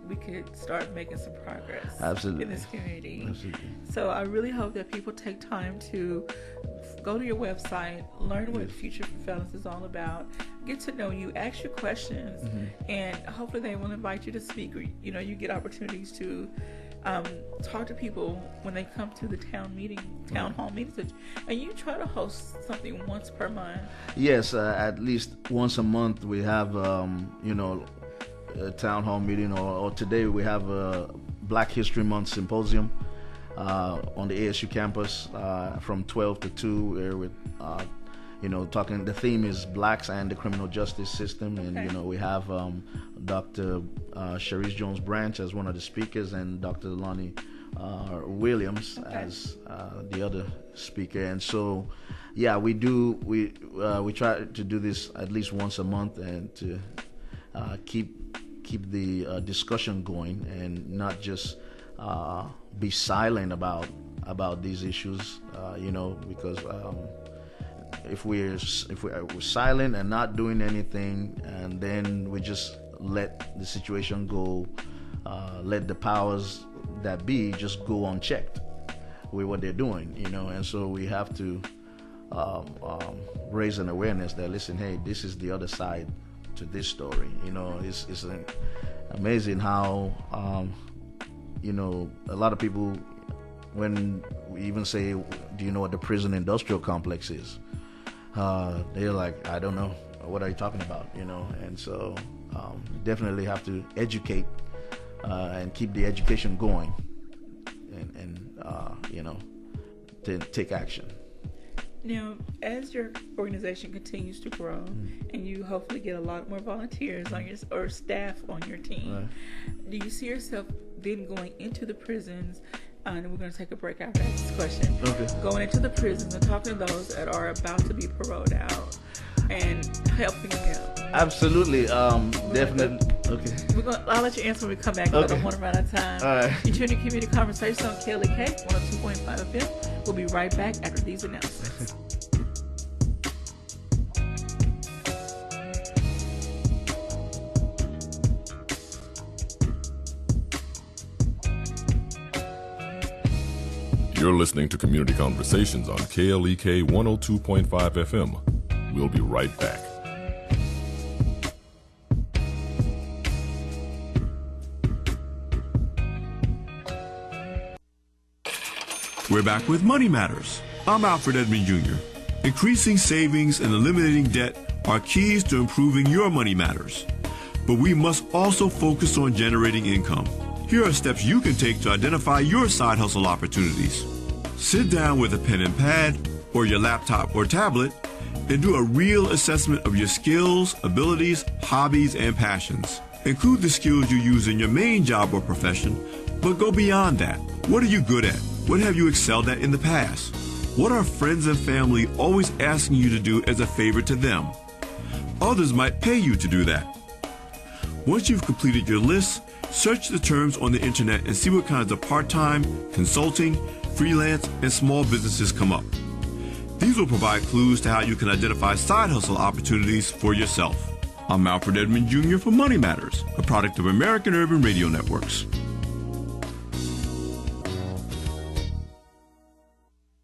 [SPEAKER 5] we could start making some progress.
[SPEAKER 6] Absolutely.
[SPEAKER 5] In this community.
[SPEAKER 6] Absolutely.
[SPEAKER 5] So I really hope that people take time to go to your website, learn what Future for Felons is all about, get to know you, ask your questions, and hopefully they will invite you to speak. Or, you get opportunities to talk to people when they come to the town hall meetings, and you try to host something once per month.
[SPEAKER 6] Yes, at least once a month we have a town hall meeting, or today we have a Black History Month symposium on the ASU campus from 12 to 2, with talking. The theme is blacks and the criminal justice system, and we have Dr. Sharice Jones Branch as one of the speakers, and Dr. Lonnie Williams as the other speaker. And so we try to do this at least once a month, and to keep the discussion going, and not just be silent about these issues, because if we're silent and not doing anything, and then we just let the situation go, let the powers that be just go unchecked with what they're doing, and so we have to raise an awareness that, listen, hey, this is the other side to this story. It's amazing how a lot of people, when we even say, do you know what the prison industrial complex is, they're like, I don't know, what are you talking about, and so definitely have to educate and keep the education going, and to take action.
[SPEAKER 5] Now, as your organization continues to grow, and you hopefully get a lot more volunteers on or staff on your team, do you see yourself then going into the prisons? And we're going to take a break after this question. Okay. Going into the prisons and talking to those that are about to be paroled out and helping them.
[SPEAKER 6] Absolutely, definitely. Okay.
[SPEAKER 5] I'll let you answer when we come back. Okay. I don't want to run out of time. All right. You tune in to Community Conversation on KLEK 102.5 FM. We'll be right back after these announcements.
[SPEAKER 4] You're listening to Community Conversations on KLEK 102.5 FM. We'll be right back.
[SPEAKER 14] We're back with Money Matters. I'm Alfred Edmond Jr. Increasing savings and eliminating debt are keys to improving your money matters. But we must also focus on generating income. Here are steps you can take to identify your side hustle opportunities. Sit down with a pen and pad or your laptop or tablet and do a real assessment of your skills, abilities, hobbies, and passions. Include the skills you use in your main job or profession, but go beyond that. What are you good at? What have you excelled at in the past? What are friends and family always asking you to do as a favor to them? Others might pay you to do that. Once you've completed your list, search the terms on the internet and see what kinds of part-time, consulting, freelance, and small businesses come up. These will provide clues to how you can identify side hustle opportunities for yourself. I'm Alfred Edmond Jr. for Money Matters, a product of American Urban Radio Networks.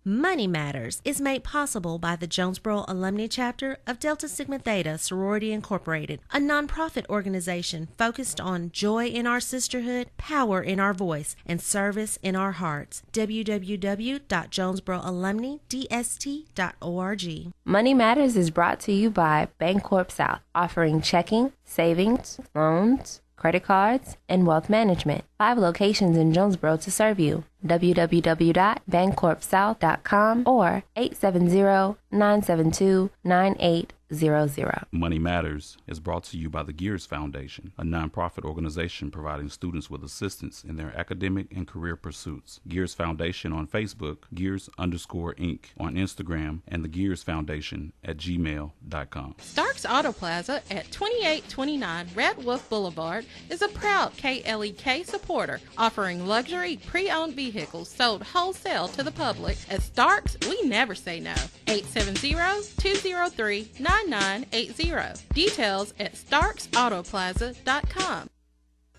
[SPEAKER 15] Money Matters is made possible by the Jonesboro Alumni Chapter of Delta Sigma Theta Sorority Incorporated, a nonprofit organization focused on joy in our sisterhood, power in our voice, and service in our hearts. www.jonesboroalumnidst.org.
[SPEAKER 16] Money Matters is brought to you by Bancorp South, offering checking, savings, loans, credit cards, and wealth management. 5 locations in Jonesboro to serve you. www.bancorpsouth.com or 870-972-9800.
[SPEAKER 10] Money Matters is brought to you by the Gears Foundation, a nonprofit organization providing students with assistance in their academic and career pursuits. Gears Foundation on Facebook, Gears_Inc. on Instagram, and the Gears Foundation at gmail.com.
[SPEAKER 17] Starks Auto Plaza at 2829 Red Wolf Boulevard is a proud KLEK supporter, offering luxury pre-owned vehicles sold wholesale to the public. At Starks, we never say no. 870-203-9980. Details at starksautoplaza.com.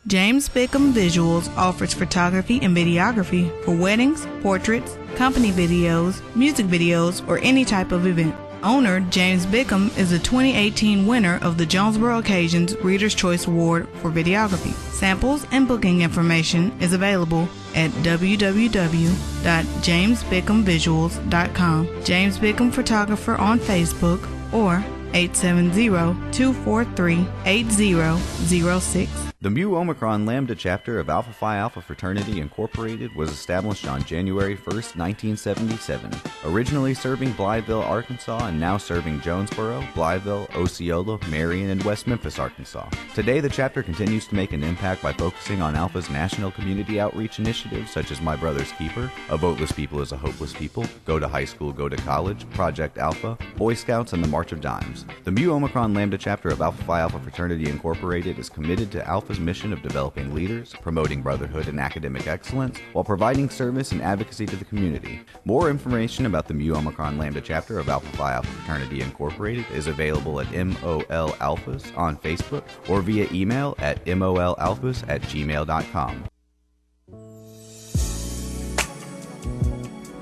[SPEAKER 5] James Bickham Visuals offers photography and videography for weddings, portraits, company videos, music videos, or any type of event. Owner James Bickham is the 2018 winner of the Jonesboro Occasion's Reader's Choice Award for videography. Samples and booking information is available at www.jamesbickhamvisuals.com. James Bickham Photographer on Facebook or 870-243-8006.
[SPEAKER 18] The Mu Omicron Lambda chapter of Alpha Phi Alpha Fraternity Incorporated was established on January 1st, 1977, originally serving Blytheville, Arkansas, and now serving Jonesboro, Blytheville, Osceola, Marion, and West Memphis, Arkansas. Today, the chapter continues to make an impact by focusing on Alpha's national community outreach initiatives such as My Brother's Keeper, A Voteless People is a Hopeless People, Go to High School, Go to College, Project Alpha, Boy Scouts, and the March of Dimes. students. The Mu Omicron Lambda chapter of Alpha Phi Alpha Fraternity Incorporated is committed to Alpha's mission of developing leaders, promoting brotherhood and academic excellence, while providing service and advocacy to the community. More information about the Mu Omicron Lambda chapter of Alpha Phi Alpha Fraternity Incorporated is available at MOL Alphas on Facebook or via email at molalphas@gmail.com.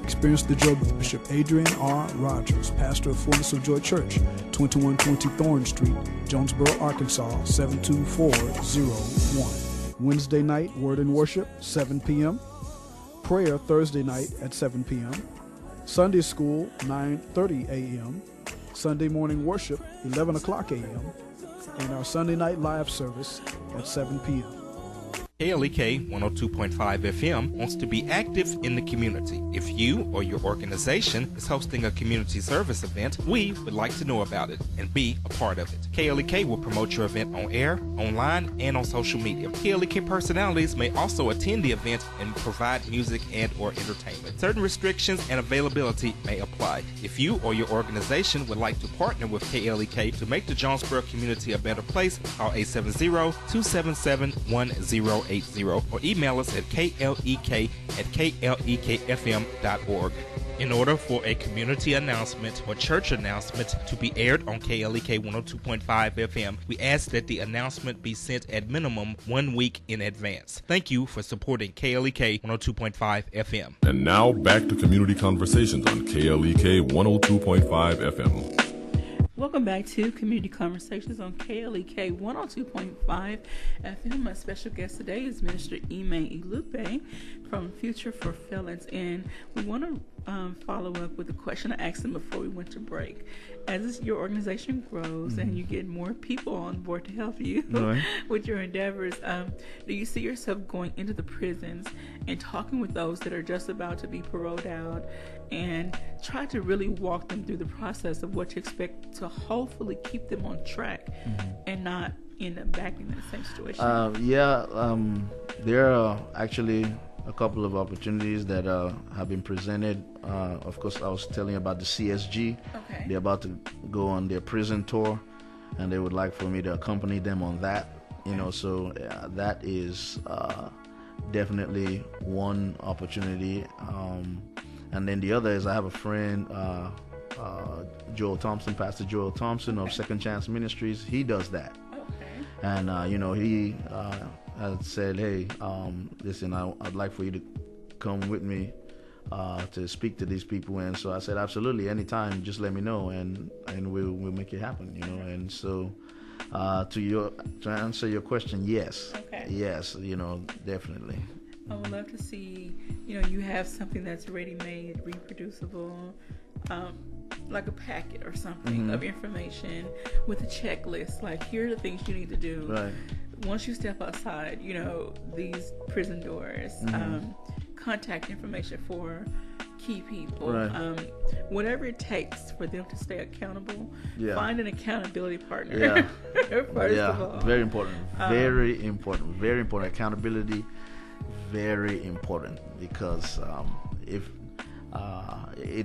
[SPEAKER 19] Experience the Joy with Bishop Adrian R. Rogers, pastor of Fullness of Joy Church, 2120 Thorn Street, Jonesboro, Arkansas, 72401. Wednesday night, Word and Worship, 7 p.m. Prayer Thursday night at 7 p.m. Sunday School, 9:30 a.m. Sunday morning worship, 11 o'clock a.m. And our Sunday night live service at 7 p.m.
[SPEAKER 20] KLEK 102.5 FM wants to be active in the community. If you or your organization is hosting a community service event, we would like to know about it and be a part of it. KLEK will promote your event on air, online, and on social media. KLEK personalities may also attend the event and provide music and or entertainment. Certain restrictions and availability may apply. If you or your organization would like to partner with KLEK to make the Jonesboro community a better place, call 870-277-1080 or email us at klek@klekfm.org. In order for a community announcement or church announcement to be aired on KLEK 102.5 FM, we ask that the announcement be sent at minimum 1 week in advance. Thank you for supporting KLEK 102.5 FM.
[SPEAKER 4] And now back to Community Conversations on KLEK 102.5 FM.
[SPEAKER 5] Welcome back to Community Conversations on KLEK 102.5 FM. My special guest today is Minister Ime Ilupe from Future for Felons, and we want to follow up with a question I asked him before we went to break. As your organization grows and you get more people on board to help you with your endeavors, do you see yourself going into the prisons and talking with those that are just about to be paroled out and try to really walk them through the process of what to expect to hopefully keep them on track and not end up back in that same situation?
[SPEAKER 6] There are actually a couple of opportunities that have been presented. Of course, I was telling you about the CSG. Okay. They're about to go on their prison tour, and they would like for me to accompany them on that. You know, so that is definitely one opportunity. And then the other is I have a friend, Joel Thompson, Pastor Joel Thompson of Second Chance Ministries. He does that. Okay. And, he had said, hey, listen, I'd like for you to come with me to speak to these people. And so I said, absolutely, anytime, just let me know, and we'll make it happen, you know. And so to answer your question, yes. Okay. Yes, definitely.
[SPEAKER 5] I would love to see, you have something that's ready-made, reproducible, like a packet or something of information with a checklist. Like, here are the things you need to do. Right. Once you step outside, these prison doors, contact information for key people, whatever it takes for them to stay accountable. Yeah. Find an accountability partner.
[SPEAKER 6] Yeah.
[SPEAKER 5] First of all.
[SPEAKER 6] Very important. Very important. Very important. Accountability. Very important, because if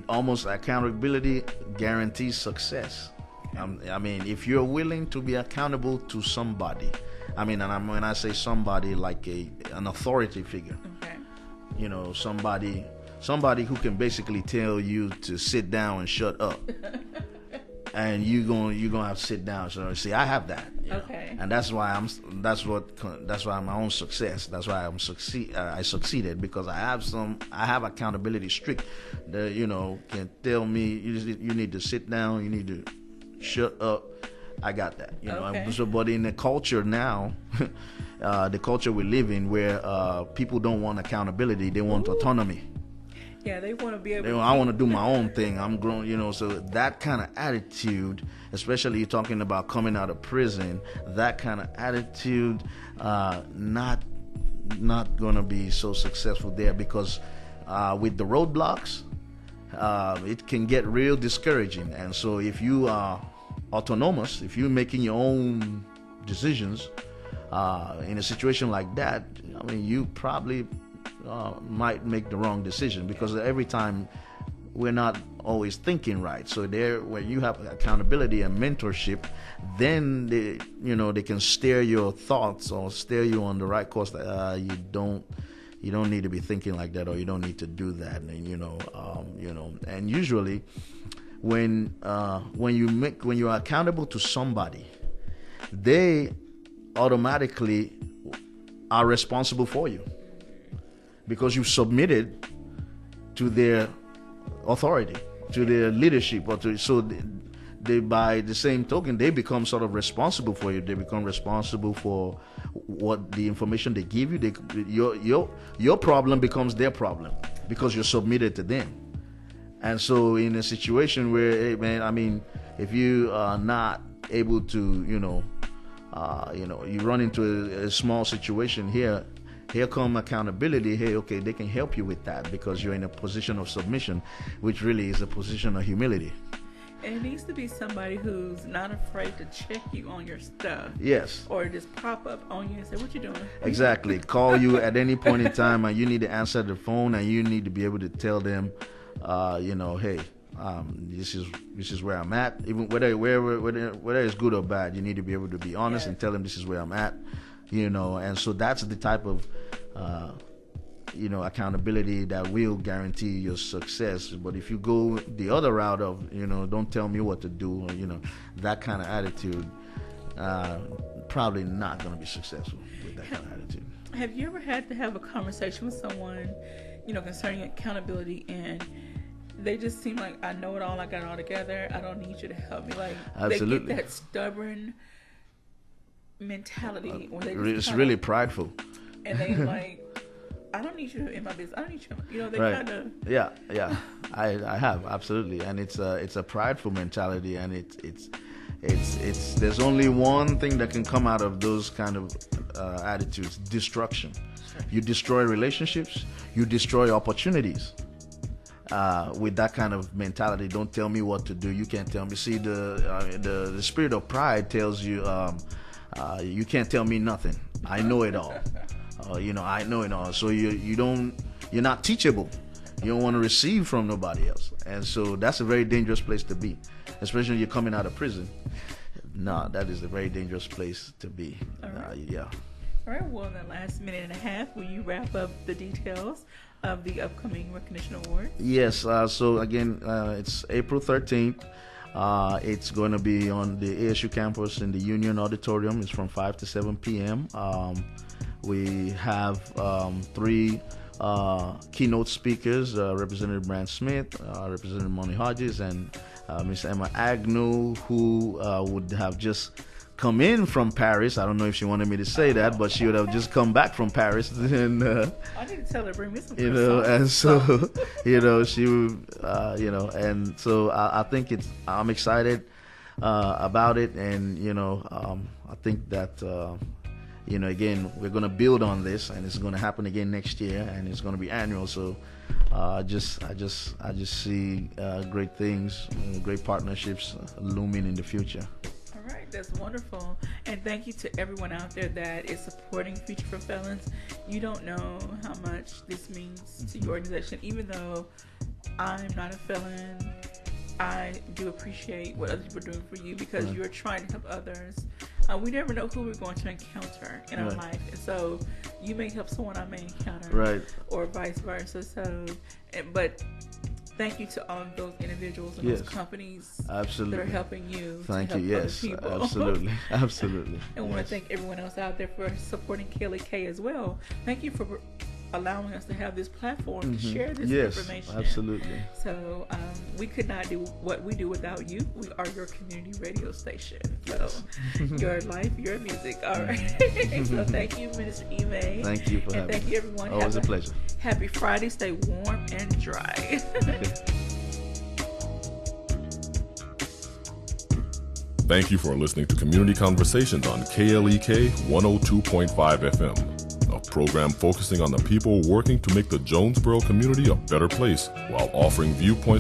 [SPEAKER 6] accountability guarantees success. If you're willing to be accountable to somebody, when I say somebody, like an authority figure, somebody who can basically tell you to sit down and shut up. And you're gonna have to sit down. So see, I have that. Okay. And that's why my own success. That's why I succeeded, because I have accountability streak. That can tell me you need to sit down. You need to shut up. I got that. Okay. So, but in the culture now, the culture we live in, where people don't want accountability, they want autonomy.
[SPEAKER 5] Yeah, they want to be able.
[SPEAKER 6] I want to do my own thing. I'm grown, so that kind of attitude, especially you're talking about coming out of prison, that kind of attitude, not gonna be so successful there, because with the roadblocks, it can get real discouraging. And so if you are autonomous, if you're making your own decisions, in a situation like that, you probably might make the wrong decision, because every time we're not always thinking right. So there, when you have accountability and mentorship, then they can steer your thoughts or steer you on the right course. That you don't need to be thinking like that, or you don't need to do that. And and usually when you're accountable to somebody, they automatically are responsible for you because you submitted to their authority, to their leadership, they by the same token, they become sort of responsible for you. They become responsible for what the information they give you. Your problem becomes their problem because you're submitted to them. And so in a situation where, hey, man, I mean, if you are not able to, you run into a small situation here come accountability. Hey, okay, they can help you with that because you're in a position of submission, which really is a position of humility.
[SPEAKER 5] And it needs to be somebody who's not afraid to check you on your stuff.
[SPEAKER 6] Yes.
[SPEAKER 5] Or just pop up on you and say, what you doing?
[SPEAKER 6] Exactly. Call you at any point in time, and you need to answer the phone, and you need to be able to tell them, hey, this is where I'm at. Even whether it's good or bad, you need to be able to be honest and tell them this is where I'm at. And so that's the type of accountability that will guarantee your success. But if you go the other route of don't tell me what to do, that kind of attitude, probably not going to be successful with that kind of attitude.
[SPEAKER 5] Have you ever had to have a conversation with someone concerning accountability, and they just seem like, I know it all, I got it all together, I don't need you to help me? Like,
[SPEAKER 6] absolutely.
[SPEAKER 5] They get that stubborn mentality where they
[SPEAKER 6] it's really prideful,
[SPEAKER 5] and they like, I don't need you in my business, I don't need you, they
[SPEAKER 6] right.
[SPEAKER 5] kind of
[SPEAKER 6] yeah I have, absolutely. And it's a prideful mentality, and it's there's only one thing that can come out of those kind of attitudes: destruction. You destroy relationships, you destroy opportunities. With that kind of mentality, don't tell me what to do, you can't tell me. See, the spirit of pride tells you, you can't tell me nothing, I know it all. I know it all. So you're not teachable. You don't want to receive from nobody else. And so that's a very dangerous place to be, especially when you're coming out of prison. No, that is a very dangerous place to be.
[SPEAKER 5] All right.
[SPEAKER 6] Yeah.
[SPEAKER 5] All right, well, in the last minute and a half, will you wrap up the details of the upcoming recognition award?
[SPEAKER 6] Yes, so again, it's April 13th. It's going to be on the ASU campus in the Union Auditorium. It's from 5 to 7 p.m. We have 3 keynote speakers, Representative Brand Smith, Representative Monty Hodges, and Ms. Emma Agnew, who would have just come in from Paris. I don't know if she wanted me to say that, but she would have just come back from Paris. And,
[SPEAKER 5] I need to tell her to bring me some
[SPEAKER 6] and so, she would, and so I think I'm excited about it. And, I think that, again, we're going to build on this, and it's going to happen again next year, and it's going to be annual. So I just see great things, great partnerships looming in the future.
[SPEAKER 5] All right, that's wonderful. And thank you to everyone out there that is supporting Future for Felons. You don't know how much this means to your organization. Even though I'm not a felon, I do appreciate what other people are doing for you, because you're trying to help others. We never know who we're going to encounter in our life, and so you may help someone I may encounter, or vice versa. So, but thank you to all of those individuals and those companies that are helping you.
[SPEAKER 6] Thank
[SPEAKER 5] to
[SPEAKER 6] you.
[SPEAKER 5] help
[SPEAKER 6] Yes,
[SPEAKER 5] other people.
[SPEAKER 6] absolutely, absolutely.
[SPEAKER 5] And I want to thank everyone else out there for supporting KLEK as well. Thank you for allowing us to have this platform to share this information.
[SPEAKER 6] Yes, absolutely.
[SPEAKER 5] So we could not do what we do without you. We are your community radio station. So your life, your music. All right. So thank you, Minister Ime.
[SPEAKER 6] Thank you for having me.
[SPEAKER 5] Thank you, everyone.
[SPEAKER 6] Always a pleasure.
[SPEAKER 5] Happy Friday. Stay warm and dry.
[SPEAKER 4] Thank you for listening to Community Conversations on KLEK 102.5 FM. A program focusing on the people working to make the Jonesboro community a better place while offering viewpoints